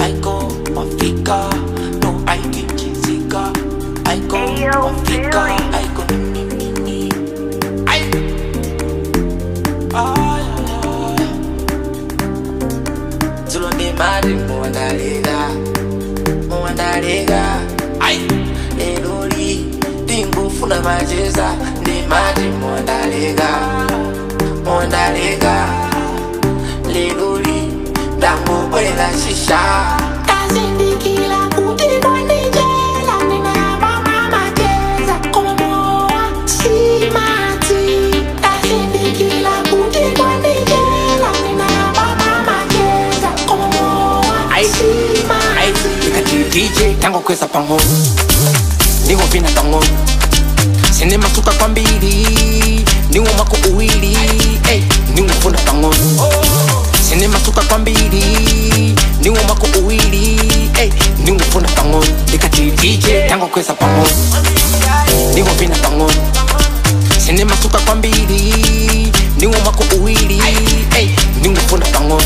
Aiko wafika, no aikikizika. Aiko wafika, aiko nini. Ay, ay, ay. Zulonde mari muandalega. Ay, elori dingo funa majeza. Ndi mari muandalega. Lelori dango bwela shisha. Kazindikila kuti kwanijela. Nina mama majeza. Como moa simati. Kazindikila kuti kwanijela. Nina mama majeza. Como moa simati. Nikati DJ tango kweza pango. Niwo vina tango. Sine masuka kwa mbili. Niwo mako uwili. Niwo funa tango. Sine masuka kwa mbili. Niwo mako uwili. Niwo funa tango. Nikati DJ tango kweza pango. Niwo vina tango. Sine masuka kwa mbili. Niwo mako uwili. Niwo funa tango.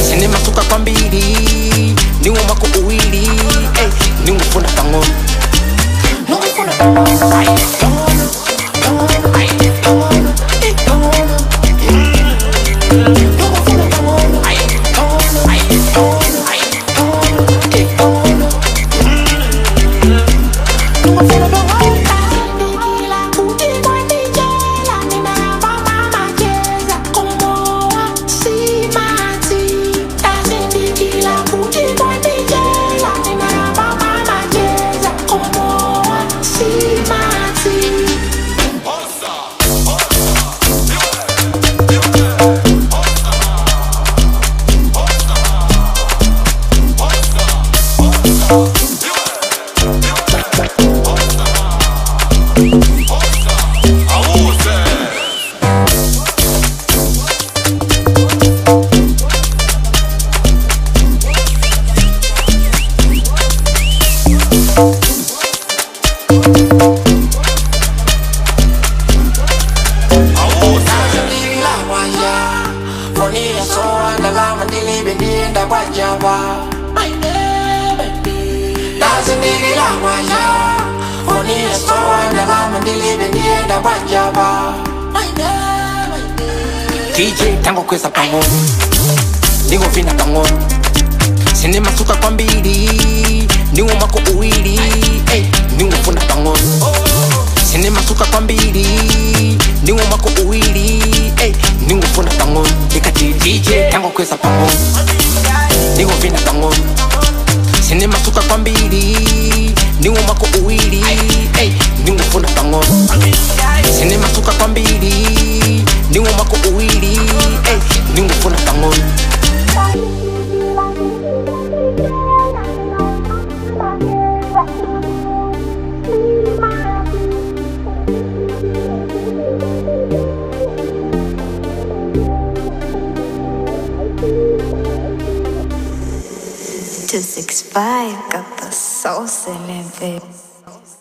Sine masuka kwa mbili. Niwo mako uwili. Niwo funa tango. Niwo funa tango. DJ tango kweza pango. Niwo vina tango. Sine masuka kwa mbili. Niwo mako uwili. Niwo funa tango. Sine masuka kwa mbili. Niwo mako uwili. Niwo funa tango. Nikati DJ tango kweza pango. Niwo vina tango. Sine masuka kwa mbili. Niwo mako uwili. Niwo funa tango. Sine masuka kwa mbili. Niwo mako uwili. Niwo funa tango. Two 6 5 got the sauce in it, baby.